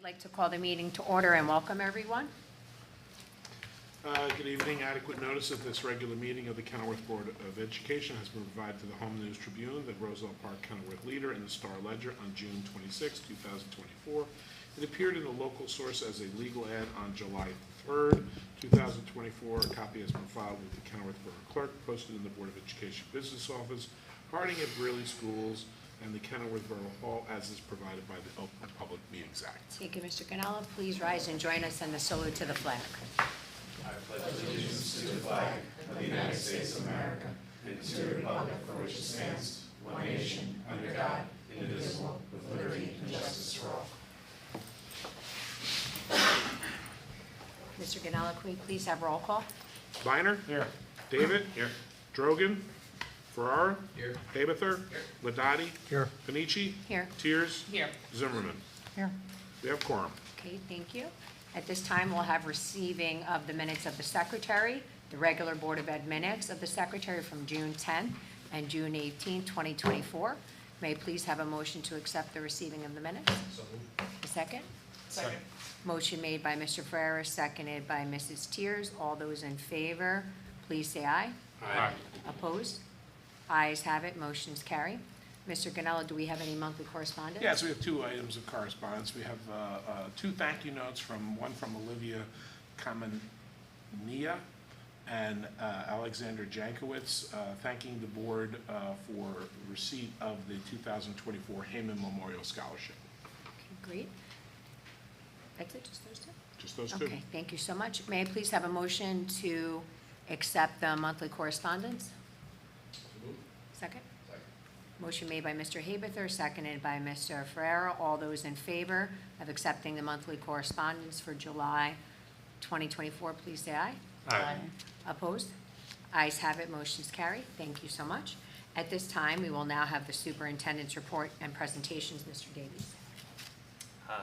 I'd like to call the meeting to order and welcome everyone. Good evening. Adequate notice of this regular meeting of the Kenilworth Board of Education has been provided to the Home News Tribune, the Roselle Park Kenilworth Leader, and the Star Ledger on June 26, 2024. It appeared in a local source as a legal ad on July 3rd, 2024. A copy has been filed with the Kenilworth Borough Clerk, posted in the Board of Education Business Office, Harding at Brearley Schools, and the Kenilworth Borough Hall, as is provided by the Open Public Meetings Act. Thank you, Mr. Ganella. Please rise and join us in the salute to the flag. I pledge allegiance to the flag of the United States of America and to the republic for which it stands, one nation, under God, indivisible, with liberty and justice for all. Mr. Ganella, can we please have roll call? Biner? Here. David? Here. Drogan? Farrar? Here. Habather? Here. Ladati? Here. Panici? Here. Tiers? Here. Zimmerman? Here. We have quorum. Okay, thank you. At this time, we'll have receiving of the minutes of the Secretary, the regular Board of Ed minutes of the Secretary from June 10 and June 18, 2024. May I please have a motion to accept the receiving of the minutes? So moved. A second? Second. Motion made by Mr. Ferrera, seconded by Mrs. Tiers. All those in favor, please say aye. Aye. Opposed? Ayes have it, motion's carried. Mr. Ganella, do we have any monthly correspondence? Yes, we have two items of correspondence. We have two thank you notes, one from Olivia Kamania and Alexander Jankowitz, thanking the board for receipt of the 2024 Heyman Memorial Scholarship. Okay, great. That's it, just those two? Just those two. Okay, thank you so much. May I please have a motion to accept the monthly correspondence? So moved. Second? Second. Motion made by Mr. Habather, seconded by Mr. Ferrera. All those in favor of accepting the monthly correspondence for July 2024, please say aye. Aye. Opposed? Ayes have it, motion's carried. Thank you so much. At this time, we will now have the superintendent's report and presentations. Mr. Davies.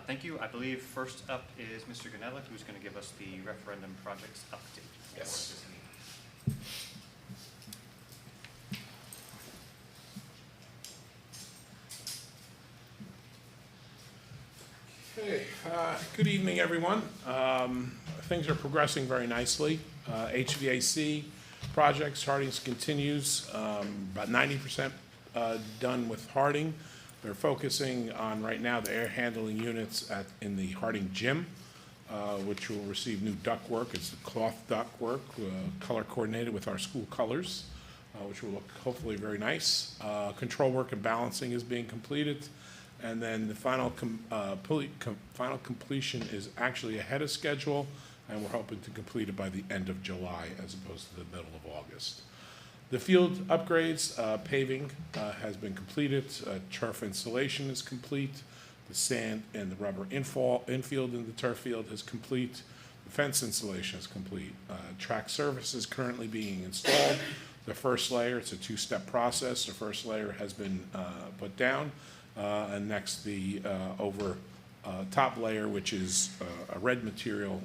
Thank you. I believe first up is Mr. Ganella, who's going to give us the referendum projects update. Yes. Okay, good evening, everyone. Things are progressing very nicely. HVAC projects, Harding's continues, about 90% done with Harding. They're focusing on, right now, the air handling units in the Harding gym, which will receive new ductwork. It's the cloth ductwork, color coordinated with our school colors, which will look hopefully very nice. Control work and balancing is being completed. And then the final completion is actually ahead of schedule, and we're hoping to complete it by the end of July as opposed to the middle of August. The field upgrades, paving has been completed, turf installation is complete, the sand and the rubber infield in the turf field is complete, the fence installation is complete, track surface is currently being installed. The first layer, it's a two-step process, the first layer has been put down, and next the top layer, which is a red material,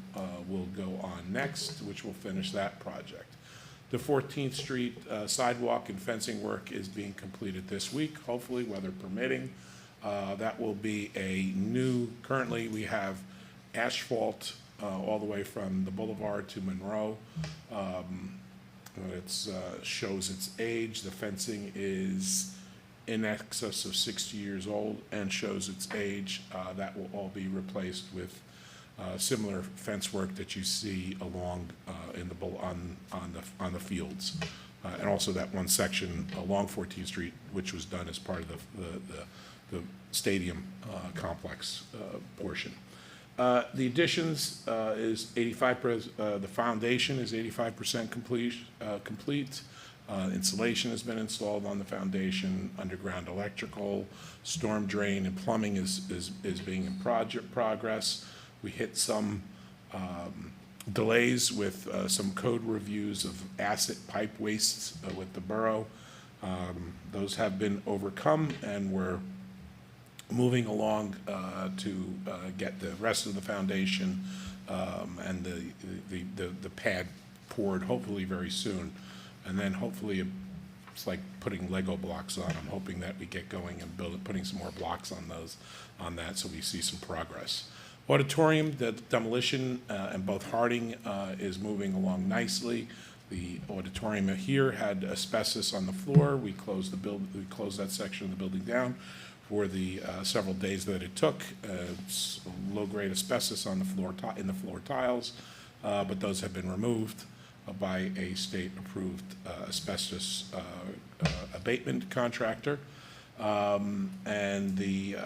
will go on next, which will finish that project. The 14th Street sidewalk and fencing work is being completed this week, hopefully, weather permitting. That will be a new, currently we have asphalt all the way from the boulevard to Monroe. It shows its age. The fencing is in excess of 60 years old and shows its age. That will all be replaced with similar fence work that you see along on the fields, and also that one section along 14th Street, which was done as part of the stadium complex portion. The additions is 85%. The foundation is 85% complete. Insulation has been installed on the foundation. Underground electrical, storm drain, and plumbing is being in progress. We hit some delays with some code reviews of acid pipe wastes with the borough. Those have been overcome, and we're moving along to get the rest of the foundation and the pad poured hopefully very soon. And then hopefully it's like putting Lego blocks on. I'm hoping that we get going and putting some more blocks on that so we see some progress. Auditorium, the demolition in both Harding is moving along nicely. The auditorium here had asbestos on the floor. We closed that section of the building down for the several days that it took. It's low-grade asbestos on the floor in the floor tiles, but those have been removed by a state-approved asbestos abatement contractor. And the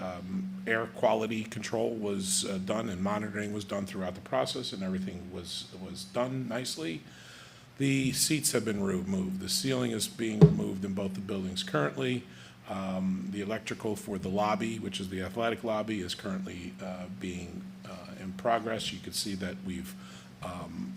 air quality control was done, and monitoring was done throughout the process, and everything was done nicely. The seats have been removed. The ceiling is being removed in both the buildings currently. The electrical for the lobby, which is the athletic lobby, is currently being in progress. You can see that we've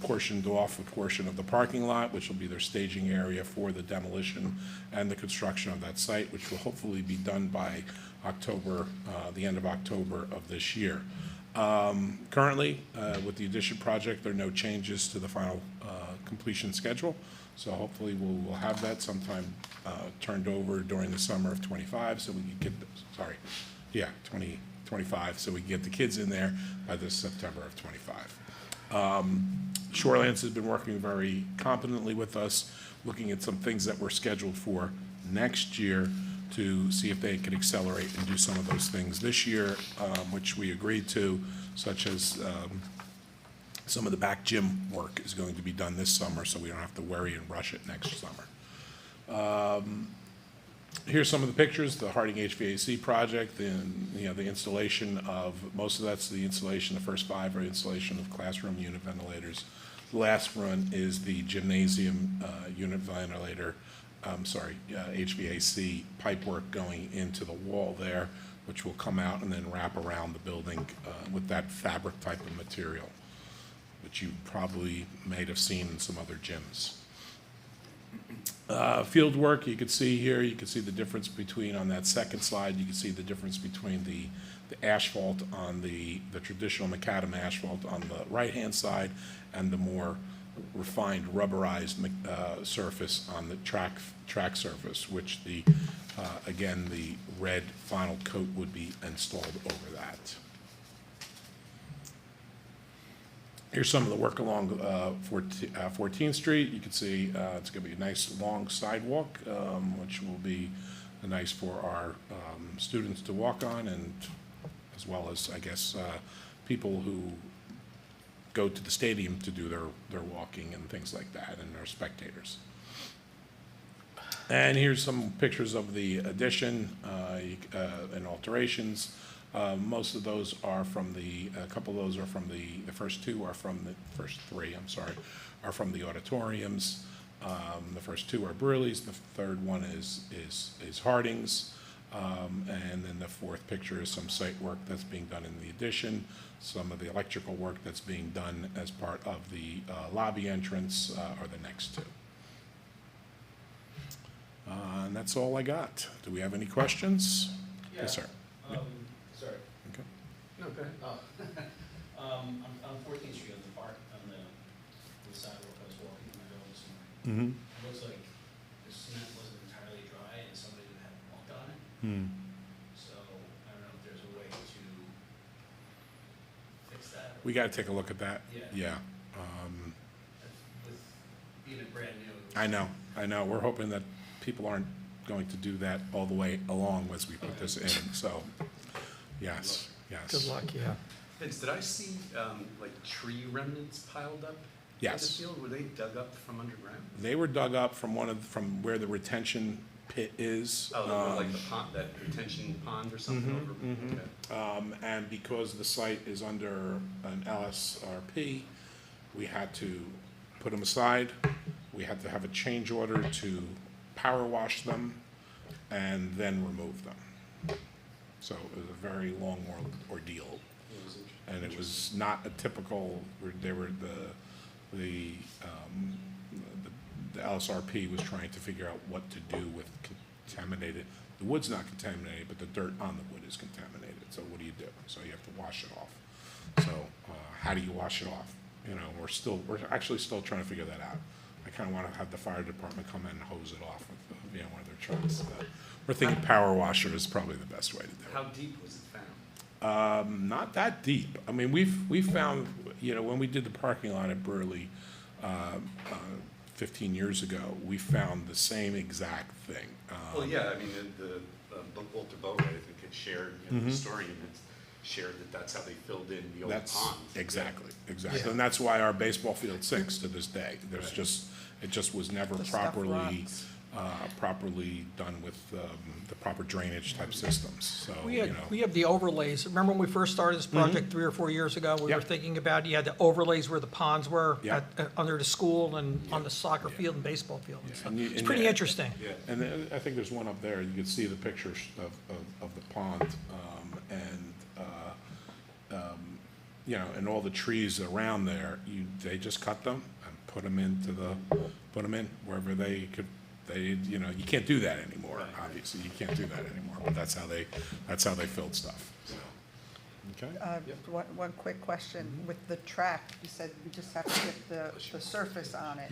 portioned off a portion of the parking lot, which will be their staging area for the demolition and the construction of that site, which will hopefully be done by October, the end of October of this year. Currently, with the addition project, there are no changes to the final completion schedule, so hopefully we'll have that sometime turned over during the summer of '25, so we can get, 2025, so we can get the kids in there by this September of '25. Shorelands has been working very competently with us, looking at some things that were scheduled for next year to see if they could accelerate and do some of those things this year, which we agreed to, such as some of the back gym work is going to be done this summer, so we don't have to worry and rush it next summer. Here's some of the pictures, the Harding HVAC project, and the installation of, most of that's the installation, the first 5 are installation of classroom unit ventilators. The last one is the gymnasium unit ventilator, HVAC pipework going into the wall there, which will come out and then wrap around the building with that fabric type of material, which you probably may have seen in some other gyms. Field work, you can see here, you can see the difference between, on that second slide, you can see the difference between the asphalt on the traditional macadam asphalt on the right-hand side and the more refined rubberized surface on the track surface, which again, the red final coat would be installed over that. Here's some of the work along 14th Street. You can see it's going to be a nice long sidewalk, which will be nice for our students to walk on, and as well as, I guess, people who go to the stadium to do their walking and things like that, and our spectators. And here's some pictures of the addition and alterations. Most of those are from a couple of those are from the first 3, are from the auditoriums. The first 2 are Brewerly's, the third one is Harding's, and then the fourth picture is some site work that's being done in the addition, some of the electrical work that's being done as part of the lobby entrance are the next 2. And that's all I got. Do we have any questions? Yeah. Yes, sir. Sorry. Okay. No, go ahead. On 14th Street, on the park, on the sidewalk, I was walking in my dog this morning. It looks like the cement wasn't entirely dry and somebody had walked on it. So I don't know if there's a way to fix that. We got to take a look at that. Yeah. With being a brand new. I know. We're hoping that people aren't going to do that all the way along as we put this in. So, yes. Good luck, yeah. Vince, did I see like tree remnants piled up Yes. in the field? Were they dug up from underground? They were dug up from from where the retention pit is. Oh, they were like the pond, that retention pond or something over? Okay. And because the site is under an LSRP, we had to put them aside. We had to have a change order to power wash them and then remove them. So it was a very long ordeal. And it was not a typical, they were the LSRP was trying to figure out what to do with contaminated, the wood's not contaminated, but the dirt on the wood is contaminated. So what do you do? So you have to wash it off. So how do you wash it off? We're actually still trying to figure that out. I kind of want to have the fire department come in and hose it off with one of their trucks. We're thinking power washer is probably the best way to do it. How deep was it Not that deep. I mean, we've found, you know, when we did the parking lot at Burley 15 years ago, we found the same exact thing. Well, yeah, I mean, Walter Boatwright, I think, had shared, you know, the historian had shared that that's how they filled in the old That's pond. exactly. Yeah. And that's why our baseball field sinks to this day. There's Right. it just was never The stuff properly, rots. properly done with the proper drainage type systems, so, We you had, know. we have the overlays. Remember when we first started this project 3 or 4 years ago? We were Yep. thinking about, you had the overlays where the ponds were Yep. under the school and on Yep. the soccer Yeah. field and baseball field. Yeah. So And you- It's and pretty you- interesting. Yeah. And I think there's one up there, you can see the pictures of the pond, you know, and all the trees around there, they just cut them and put them in wherever they could, you know, you can't do that anymore, Right. obviously, you can't do that anymore, but that's how they filled stuff, so. Okay? One quick question, with the track, you said we just have to get the surface on it.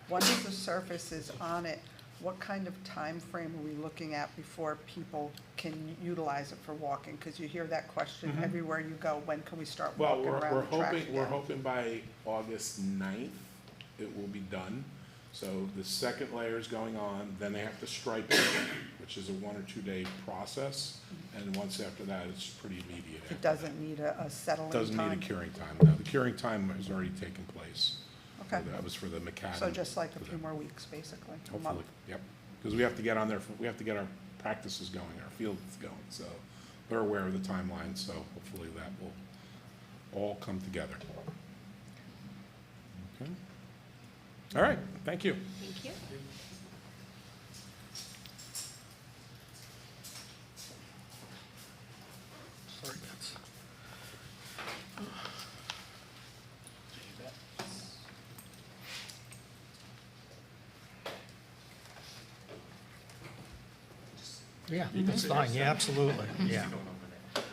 Once the surface is on it, what kind of time frame are we looking at before people can utilize it for walking? Because you hear that question everywhere you go, when can we start Well, walking we're around the track hoping, we're again? hoping by August 9th, it will be done. So the second layer is going on, then they have to stripe it, which is a 1 or 2 day process. And once after that, it's pretty immediate. It doesn't need a settling time? Doesn't need a curing time. No, the curing time has already taken place. Okay, That was for the macadam. so just like a for few the- more weeks, basically? a month. Hopefully, yep. Because we have to get on there, we have to get our practices going, our fields going. So they're aware of the timeline, so hopefully that will all come together. Okay. All right, thank you. Thank you. Sorry, Vince. Yeah, that's fine, yeah, absolutely, yeah.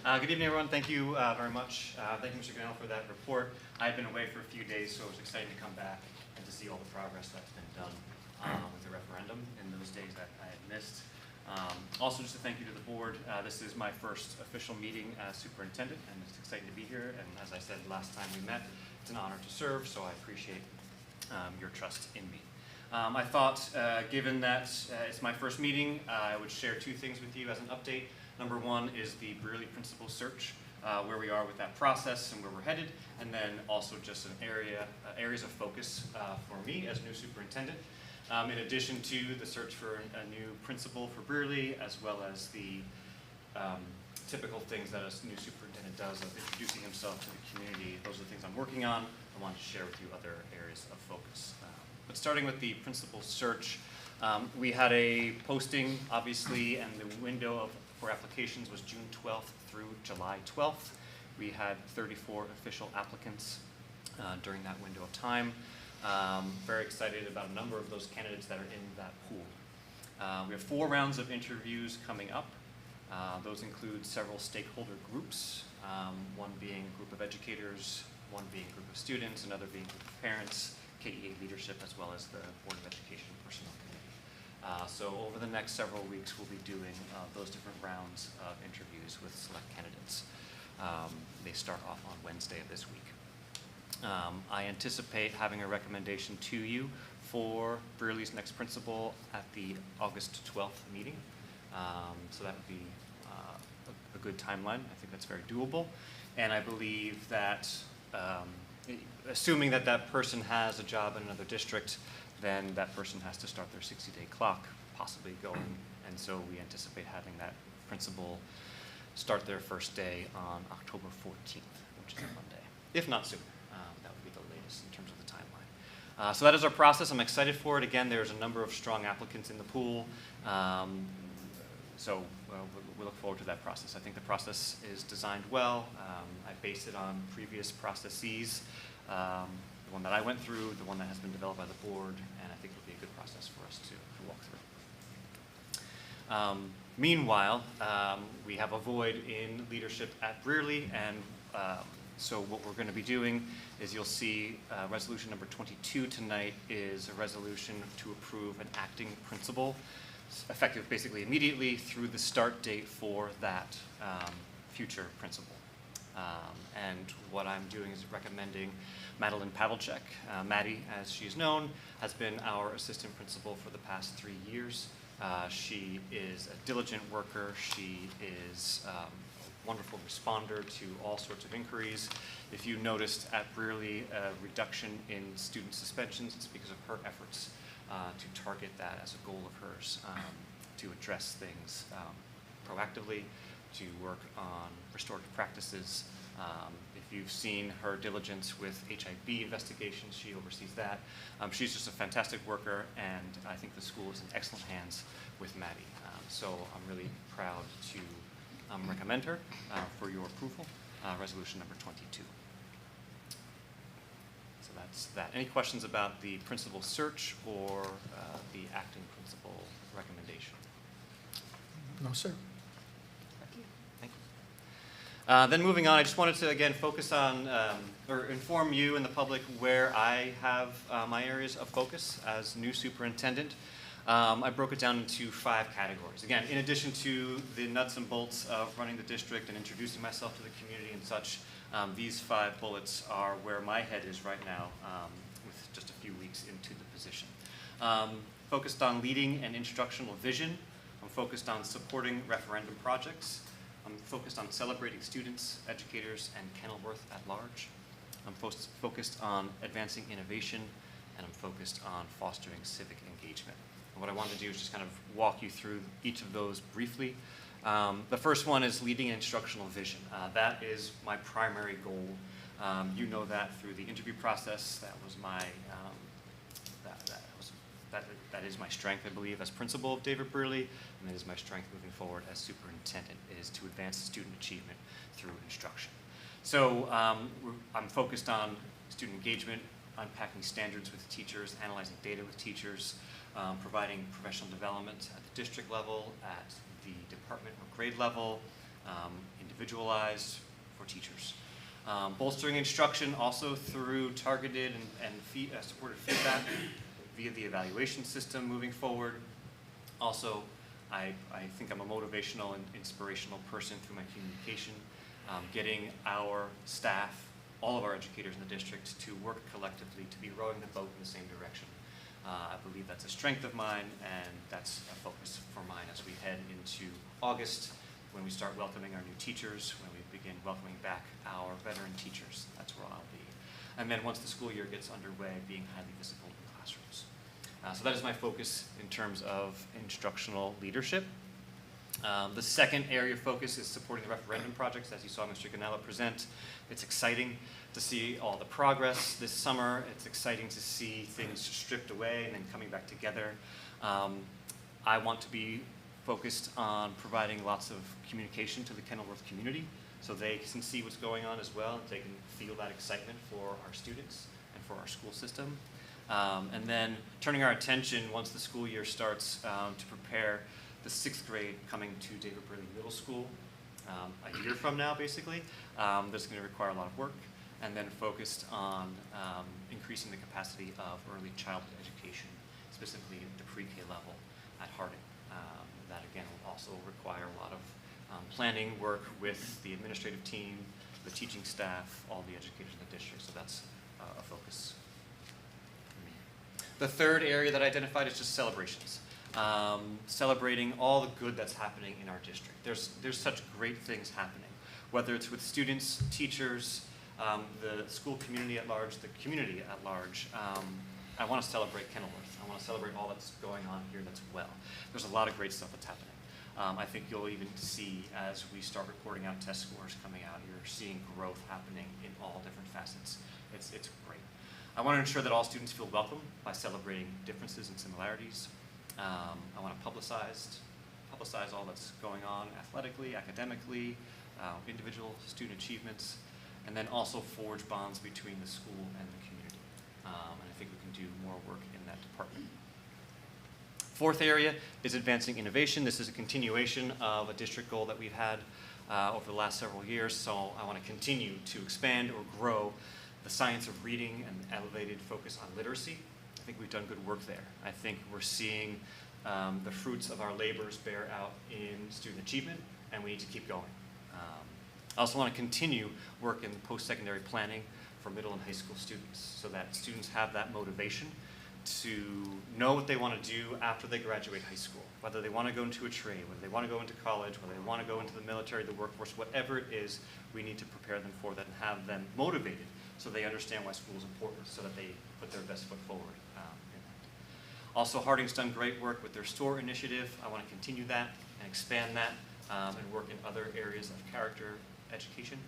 Good evening, everyone. Thank you very much. Thank you, Mr. Ganell, for that report. I've been away for a few days, so it was exciting to come back and to see all the progress that's been done with the referendum in those days that I had missed. Also, just a thank you to the board. This is my first official meeting as superintendent, and it's exciting to be here. And as I said last time we met, it's an honor to serve, so I appreciate your trust in me. I thought, given that it's my first meeting, I would share 2 things with you as an update. Number 1 is the Brearley Principal Search, where we are with that process and where we're headed, and then also just an areas of focus for me as new superintendent. In addition to the search for a new principal for Brearley, as well as the typical things that a new superintendent does of introducing himself to the community. Those are the things I'm working on. I wanted to share with you other areas of focus. But starting with the principal search, we had a posting, obviously, and the window for applications was June 12th through July 12th. We had 34 official applicants during that window of time. Very excited about a number of those candidates that are in that pool. We have 4 rounds of interviews coming up. Those include several stakeholder groups, one being a group of educators, one being a group of students, another being a group of parents, KEA leadership, as well as the Board of Education Personnel Committee. So over the next several weeks, we'll be doing those different rounds of interviews with select candidates. They start off on Wednesday of this week. I anticipate having a recommendation to you for Brearley's next principal at the August 12th meeting. So that would be a good timeline. I think that's very doable. And I believe that, assuming that that person has a job in another district, then that person has to start their 60-day clock possibly going. And so we anticipate having that principal start their first day on October 14th, which is a Monday, if not sooner. That would be the latest in terms of the timeline. So that is our process. I'm excited for it. Again, there's a number of strong applicants in the pool. So we look forward to that process. I think the process is designed well. I base it on previous processes, the one that I went through, the one that has been developed by the board, and I think it'll be a good process for us to walk through. Meanwhile, we have a void in leadership at Brearley, and so what we're going to be doing is you'll see resolution number 22 tonight is a resolution to approve an acting principal, effective basically immediately through the start date for that future principal. And what I'm doing is recommending Madeline Pavlicek. Maddie, as she is known, has been our assistant principal for the past 3 years. She is a diligent worker. She is a wonderful responder to all sorts of inquiries. If you noticed at Brearley a reduction in student suspensions, it's because of her efforts to target that as a goal of hers, to address things proactively, to work on restorative practices. If you've seen her diligence with HIV investigations, she oversees that. She's just a fantastic worker, and I think the school is in excellent hands with Maddie. So I'm really proud to recommend her for your approval, resolution number 22. So that's that. Any questions about the principal search or the acting principal recommendation? No, sir. Thank you. Then moving on, I just wanted to again focus on or inform you and the public where I have my areas of focus as new superintendent. I broke it down into 5 categories. Again, in addition to the nuts and bolts of running the district and introducing myself to the community and such, these 5 bullets are where my head is right now with just a few weeks into the position. Focused on leading an instructional vision. I'm focused on supporting referendum projects. I'm focused on celebrating students, educators, and Kenilworth at large. I'm focused on advancing innovation, and I'm focused on fostering civic engagement. And what I wanted to do is just kind of walk you through each of those briefly. The first one is leading an instructional vision. That is my primary goal. You know that through the interview process. That was my that is my strength, I believe, as principal of David Brearley, and that is my strength moving forward as superintendent, is to advance student achievement through instruction. So I'm focused on student engagement, unpacking standards with teachers, analyzing data with teachers, providing professional development at the district level, at the department or grade level, individualized for teachers. Bolstering instruction also through targeted and supported feedback via the evaluation system moving forward. Also, I think I'm a motivational and inspirational person through my communication, getting our staff, all of our educators in the district, to work collectively to be rowing the boat in the same direction. I believe that's a strength of mine, and that's a focus for mine as we head into August, when we start welcoming our new teachers, when we begin welcoming back our veteran teachers. That's where I'll be. And then once the school year gets underway, being highly visible in classrooms. So that is my focus in terms of instructional leadership. The second area of focus is supporting the referendum projects. As you saw Mr. Ganella present, it's exciting to see all the progress this summer. It's exciting to see things stripped away and then coming back together. I want to be focused on providing lots of communication to the Kenilworth community so they can see what's going on as well, and they can feel that excitement for our students and for our school system. And then turning our attention, once the school year starts, to prepare the 6th grade coming to David Brearley Middle School a year from now, basically. That's going to require a lot of work, and then focused on increasing the capacity of early childhood education, specifically at the pre-K level at Harding. That, again, will also require a lot of planning work with the administrative team, the teaching staff, all the educators in the district, so that's a focus. The third area that I identified is just celebrations. Celebrating all the good that's happening in our district. There's such great things happening, whether it's with students, teachers, the school community at large, the community at large. I want to celebrate Kenilworth. I want to celebrate all that's going on here that's well. There's a lot of great stuff that's happening. I think you'll even see, as we start reporting out test scores coming out, you're seeing growth happening in all different facets. It's great. I want to ensure that all students feel welcome by celebrating differences and similarities. I want to publicize all that's going on athletically, academically, individual student achievements, and then also forge bonds between the school and the community. And I think we can do more work in that department. Fourth area is advancing innovation. This is a continuation of a district goal that we've had over the last several years, so I want to continue to expand or grow the science of reading and elevated focus on literacy. I think we've done good work there. I think we're seeing the fruits of our labors bear out in student achievement, and we need to keep going. I also want to continue work in post-secondary planning for middle and high school students so that students have that motivation to know what they want to do after they graduate high school, whether they want to go into a trade, whether they want to go into college, whether they want to go into the military, the workforce, whatever it is, we need to prepare them for that and have them motivated so they understand why school is important, so that they put their best foot forward in that. Also, Harding's done great work with their STORE initiative. I want to continue that and expand that and work in other areas of character education.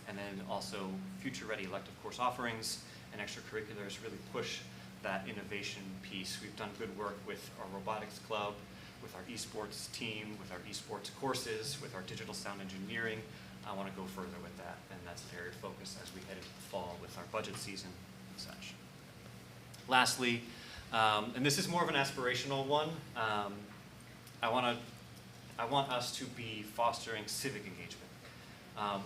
And then also future-ready elective course offerings and extracurriculars really push that innovation piece. We've done good work with our robotics club, with our esports team, with our esports courses, with our digital sound engineering. I want to go further with that, and that's an area of focus as we head into the fall with our budget season and such. Lastly, and this is more of an aspirational one, I want us to be fostering civic engagement,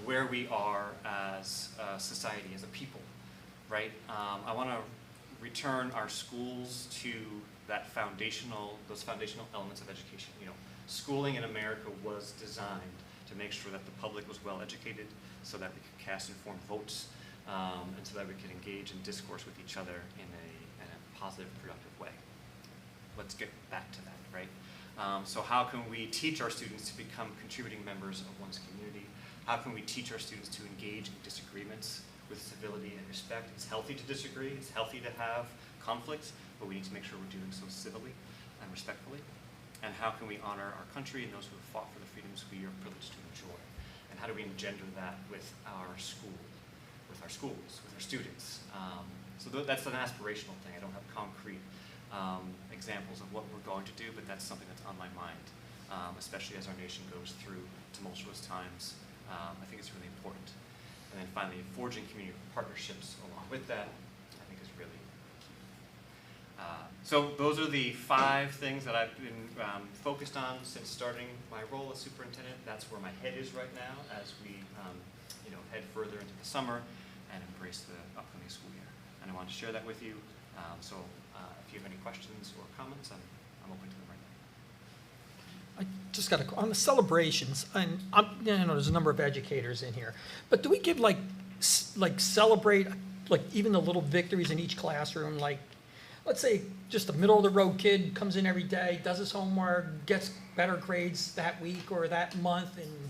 where we are as a society, as a people, right? I want to return our schools to those foundational elements of education. You know, schooling in America was designed to make sure that the public was well educated so that we could cast informed votes and so that we could engage in discourse with each other in a positive, productive way. Let's get back to that, right? So how can we teach our students to become contributing members of one's community? How can we teach our students to engage in disagreements with civility and respect? It's healthy to disagree, it's healthy to have conflicts, but we need to make sure we're doing so civilly and respectfully. And how can we honor our country and those who have fought for the freedoms we are privileged to enjoy? And how do we engender that with our school, with our schools, with our students? So that's an aspirational thing. I don't have concrete examples of what we're going to do, but that's something that's on my mind, especially as our nation goes through tumultuous times. I think it's really important. And then finally, forging community partnerships along with that, I think is really key. So those are the 5 things that I've been focused on since starting my role as superintendent. That's where my head is right now as we head further into the summer and embrace the upcoming school year. And I want to share that with you. So if you have any questions or comments, I'm open to them right now. I just got on the celebrations, and there's a number of educators in here, but do we give like celebrate like even the little victories in each classroom? Like, let's say just a middle of the road kid comes in every day, does his homework, gets better grades that week or that month, and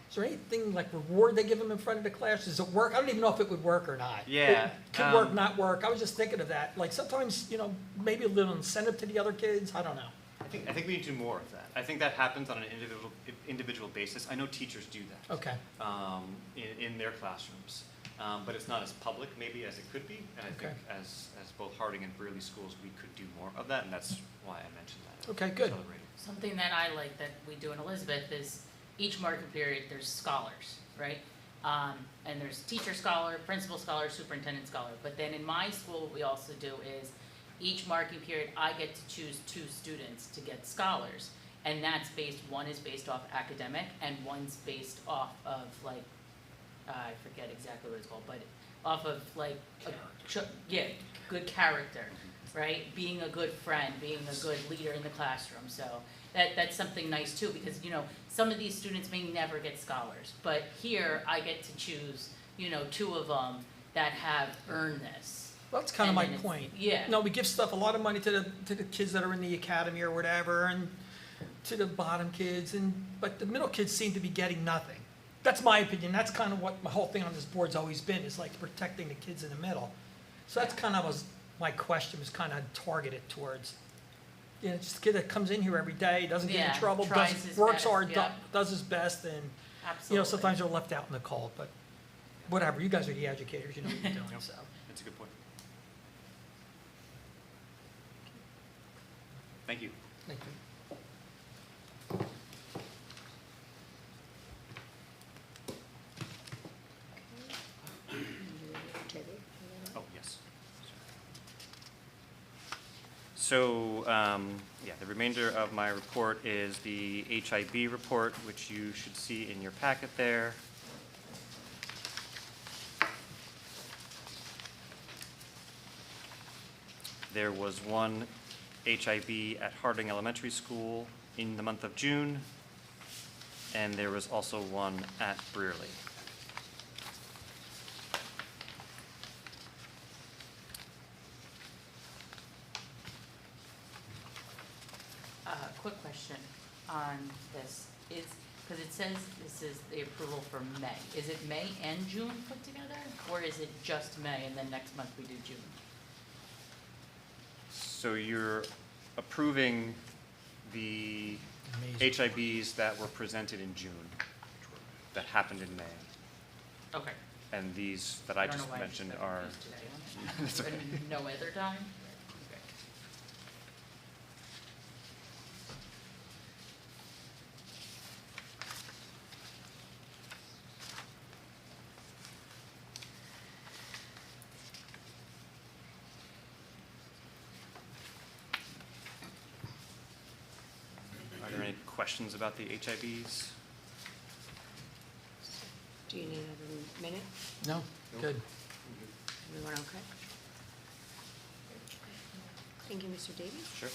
is there anything like reward they give him in front of the class? Does it work? I don't even know if it would work or not. Yeah, It could work, not work. I was just thinking of that. Like sometimes, maybe a little incentive to the other kids. I don't know. I think we need to do more of that. I think that happens on an individual basis. I know teachers do that. Okay. In their classrooms, but it's not as public maybe as it could be. And I think as both Harding and Brearley schools, we could do more of that, and that's why I mentioned that. Okay, good. Celebrating. Something that I like that we do in Elizabeth is each marking period, there's scholars, right? And there's teacher scholar, principal scholar, superintendent scholar. But then in my school, what we also do is each marking period, I get to choose 2 students to get scholars. And that's one is based off academic and one's based off of I forget exactly what it's called, but off of good character, right? Being a good friend, being a good leader in the classroom. So that's something nice too, because some of these students may never get scholars, but here I get to choose 2 of them that have earned this. Well, that's kind of my And then point. yeah. We give a lot of money to the kids that are in the academy or whatever, and to the bottom kids, but the middle kids seem to be getting nothing. That's my opinion. That's kind of what my whole thing on this board's always been, is like protecting the kids in the middle. So that's kind of my question, was kind of targeted towards, just a kid that comes in here every day, doesn't get in trouble, tries his works best, hard, yeah. does his best, and Absolutely. sometimes they're left out in the cold, but whatever. You guys are the educators, you know what you're doing, so. That's a good point. Thank you. Thank you. Oh, yes. So, the remainder of my report is the HIB report, which you should see in your packet there. There was one HIB at Harding Elementary School in the month of June, and there was also one at Brearley. question on this. Is, because it says this is the approval for May. Is it May and June put together? Or is it just May and then next month we do June? So you're approving the Amazing. HIBs that were presented in June, that happened in May. Okay. And these that I don't just know why mentioned got are, confused today on it. That's okay. And no other time? Okay. are there any questions about the HIBs? Do you need another minute? No? Good. Everyone okay? Thank you, Mr. Davies. Sure.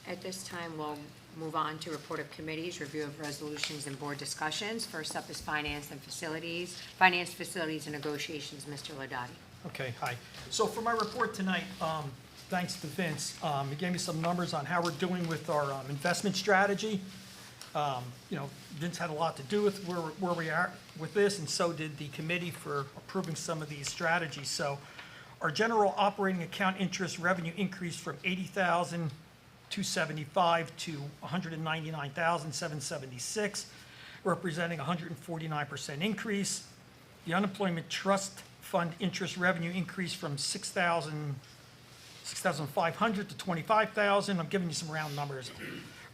At this time, we'll move on to report of committees, review of resolutions and board discussions. First up is finance, facilities, and negotiations. Mr. Ladati. Okay, hi. So for my report tonight, thanks to Vince, he gave me some numbers on how we're doing with our investment strategy. Vince had a lot to do with where we are with this, and so did the committee for approving some of these strategies. So our general operating account interest revenue increased from $80,275 to $199,776, representing a 149% increase. The unemployment trust fund interest revenue increased from $6,500 to $25,000. I'm giving you some round numbers,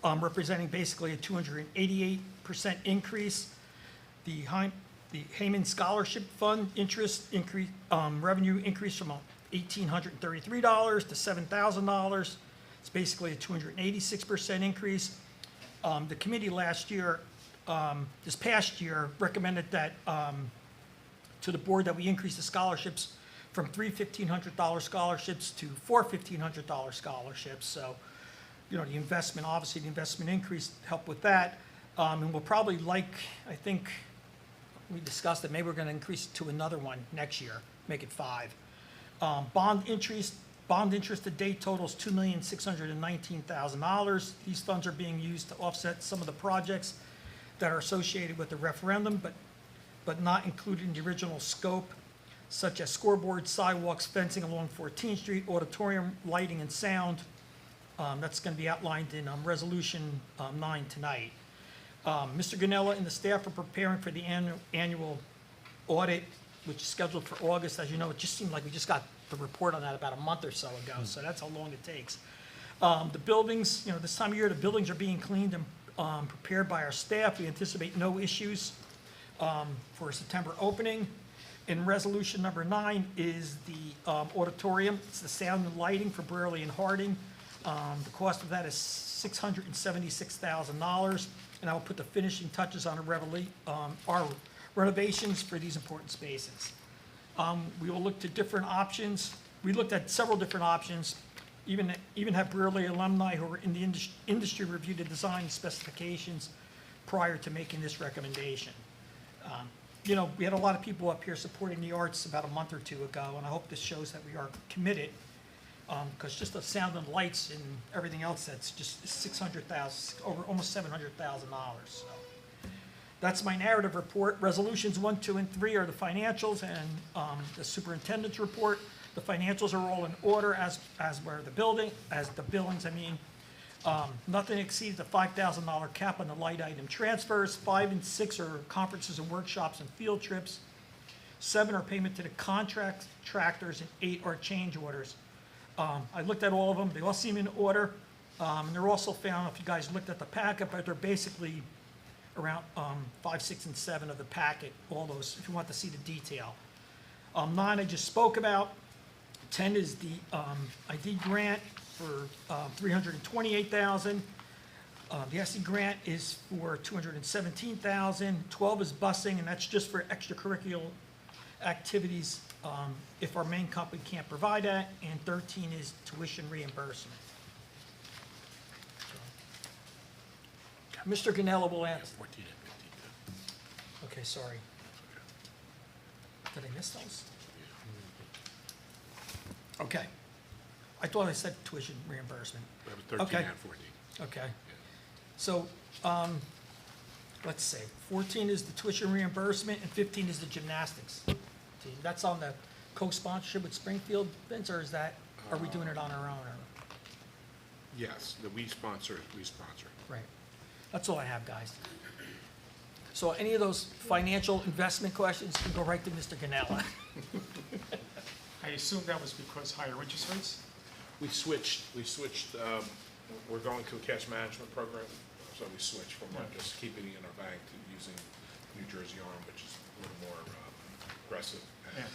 representing basically a 288% increase. The Heyman Scholarship Fund interest increase, revenue increased from $1,833 to $7,000. It's basically a 286% increase. The committee last year, this past year, recommended that to the board that we increase the scholarships from 3 $1,500 scholarships to 4 $1,500 scholarships. So, the investment, obviously the investment increase helped with that. And we'll probably I think we discussed that maybe we're going to increase it to another one next year, make it 5. Bond interest to date totals $2,619,000. These funds are being used to offset some of the projects that are associated with the referendum, but not included in the original scope, such as scoreboards, sidewalks, fencing along 14th Street, auditorium, lighting, and sound. That's going to be outlined in Resolution 9 tonight. Mr. Ganella and the staff are preparing for the annual audit, which is scheduled for August. As you know, it just seemed like we just got the report on that about a month or so ago, so that's how long it takes. The buildings, this time of year, the buildings are being cleaned and prepared by our staff. We anticipate no issues for a September opening. And resolution number 9 is the auditorium. It's the sound and lighting for Brearley and Harding. The cost of that is $676,000, and I will put the finishing touches on our renovations for these important spaces. We will look to different options. We looked at several different options, even have Brearley alumni who are in the industry review the design specifications prior to making this recommendation. We had a lot of people up here supporting the arts about a month or two ago, and I hope this shows that we are committed, because just the sound and lights and everything else, that's just $600,000, over almost $700,000. So that's my narrative report. Resolutions 1, 2, and 3 are the financials and the superintendent's report. The financials are all in order as were the billings. Nothing exceeds the $5,000 cap on the light item transfers. 5 and 6 are conferences and workshops and field trips. 7 are payment to the contractors, and 8 are change orders. I looked at all of them. They all seem in order. And they're also found, if you guys looked at the packet, but they're basically around 5, 6, and 7 of the packet, all those, if you want to see the detail. 9 I just spoke about. 10 is the ID grant for $328,000. The SE grant is for $217,000. 12 is busing, and that's just for extracurricular activities if our main company can't provide that. And 13 is tuition reimbursement. Mr. Ganella will answer. 14 and 15. Okay, sorry. Did I miss those? Okay. I thought I said tuition reimbursement. That was 13 Okay. and 14. Okay. So, let's see, 14 is the tuition reimbursement and 15 is the gymnastics team. That's on the co-sponsorship with Springfield, Vince, or is that, are we doing it on our own? Or? Yes, the we sponsor. Right. That's all I have, guys. So any of those financial investment questions can go right to Mr. Ganella. I assume that was because higher interest rates? We switched, we're going to a cash management program, so we switched from just keeping it in our bank to using New Jersey Arm, which is a little more aggressive and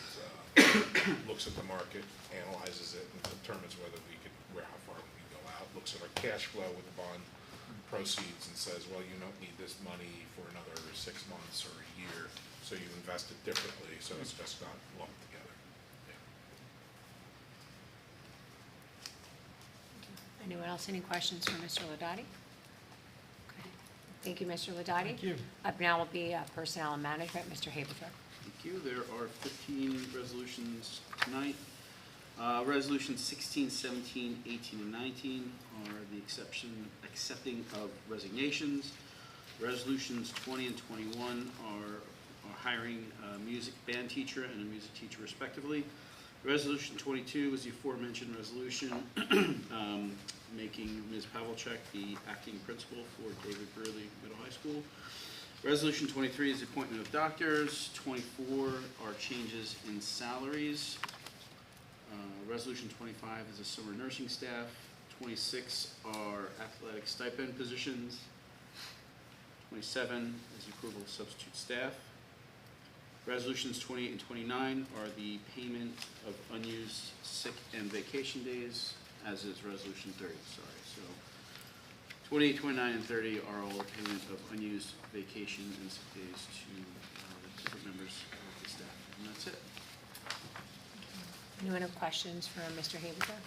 looks at the market, analyzes it, and determines whether we could, how far we can go out, looks at our cash flow with the bond proceeds and says, well, you don't need this money for another 6 months or a year, so you invest it differently, so it's just not lumped together. Anyone else, any questions for Mr. Ladati? Okay. Thank you, Mr. Ladati. Thank you. Up now will be Personnel and Management, Mr. Haberthorpe. Thank you. There are 15 resolutions tonight. Resolutions 16, 17, 18, and 19 are the accepting of resignations. Resolutions 20 and 21 are hiring a music band teacher and a music teacher respectively. Resolution 22 is the aforementioned resolution making Ms. Pavlicek the acting principal for David Burley Middle High School. Resolution 23 is the appointment of doctors. 24 are changes in salaries. Resolution 25 is the summer nursing staff. 26 are athletic stipend positions. 27 is the approval of substitute staff. Resolutions 28 and 29 are the payment of unused sick and vacation days, as is resolution 30, sorry. So 28, 29, and 30 are all payment of unused vacation and sick days to the different members of the staff. And that's it. Anyone have questions for Mr. Haberthorpe?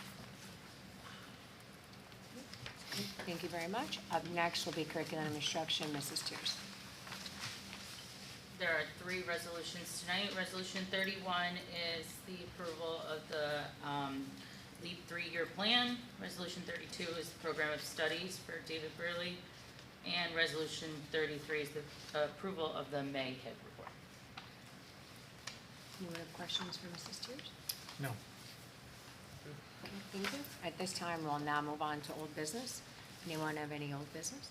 Okay, thank you very much. Up next will be Curriculum and Instruction, Mrs. Tears. There are 3 resolutions tonight. Resolution 31 is the approval of the LEAP 3-year plan. Resolution 32 is the program of studies for David Burley. And Resolution 33 is the approval of the May HIP report. Anyone have questions for Mrs. Tears? No. Okay, thank you. At this time, we'll now move on to old business. Anyone have any old business?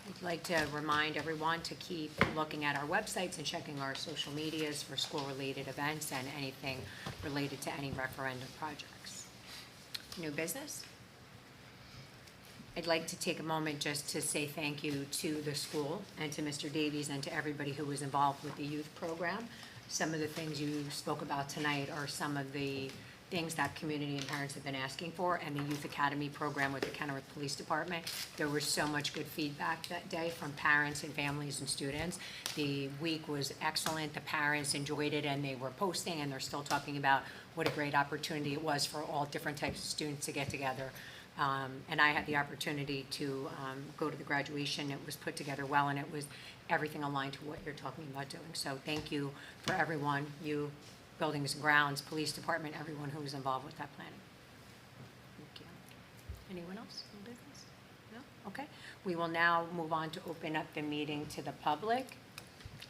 I'd like to remind everyone to keep looking at our websites and checking our social medias for school-related events and anything related to any referendum projects. New business? I'd like to take a moment just to say thank you to the school and to Mr. Davies and to everybody who was involved with the youth program. Some of the things you spoke about tonight are some of the things that community and parents have been asking for, and the Youth Academy program with the Kenilworth Police Department. There was so much good feedback that day from parents and families and students. The week was excellent. The parents enjoyed it, and they were posting, and they're still talking about what a great opportunity it was for all different types of students to get together. And I had the opportunity to go to the graduation. It was put together well, and it was everything aligned to what you're talking about doing. So thank you for everyone, you, Buildings and Grounds, Police Department, everyone who was involved with that planning. Thank you. Anyone else in business? No? Okay. We will now move on to open up the meeting to the public.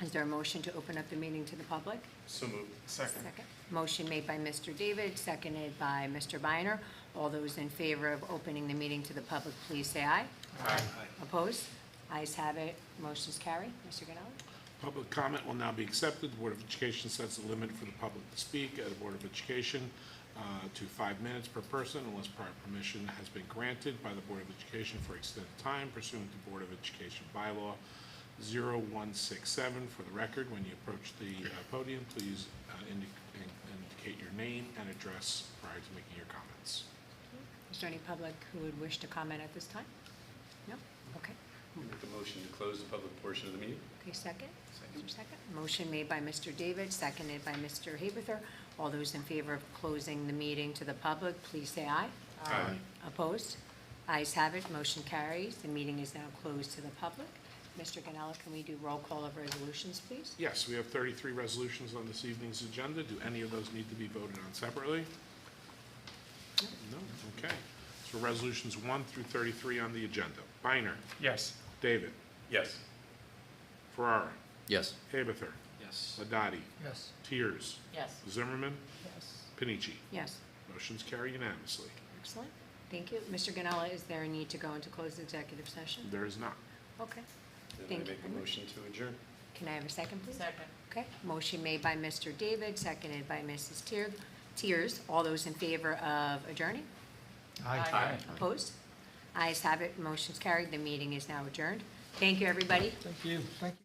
Is there a motion to open up the meeting to the public? So moved. Second. Motion made by Mr. David, seconded by Mr. Biner. All those in favor of opening the meeting to the public, please say aye. Aye. Opposed? Ayes have it. Motion's carried. Mr. Ganelli? Public comment will now be accepted. The Board of Education sets a limit for the public to speak at a Board of Education to 5 minutes per person unless prior permission has been granted by the Board of Education for extended time pursuant to Board of Education Bylaw 0167. For the record, when you approach the podium, please indicate your name and address prior to making your comments. Is there any public who would wish to comment at this time? No? Okay. Make the motion to close the public portion of the meeting. Okay, second? Second. Motion made by Mr. David, seconded by Mr. Haberthorpe. All those in favor of closing the meeting to the public, please say aye. Aye. Opposed? Ayes have it. Motion carries. The meeting is now closed to the public. Mr. Ganella, can we do roll call of resolutions, please? Yes, we have 33 resolutions on this evening's agenda. Do any of those need to be voted on separately? No? Okay. So resolutions 1 through 33 on the agenda. Biner, Yes. David, Yes. Ferrara, Yes. Haberther, Yes. Ladati, Yes. Tiers, Yes. Zimmerman, Yes. Panici. Yes. Motion's carried unanimously. Excellent. Thank you. Mr. Ganella, is there a need to go into closed executive session? There is not. Okay. Then I Thank you. make a motion to adjourn. Can I have a second, please? Second. Okay. Motion made by Mr. David, seconded by Mrs. Tiers. All those in favor of adjourning? Aye. Opposed? Ayes have it. Motion's carried. The meeting is now adjourned. Thank you, everybody. Thank you. Thank you.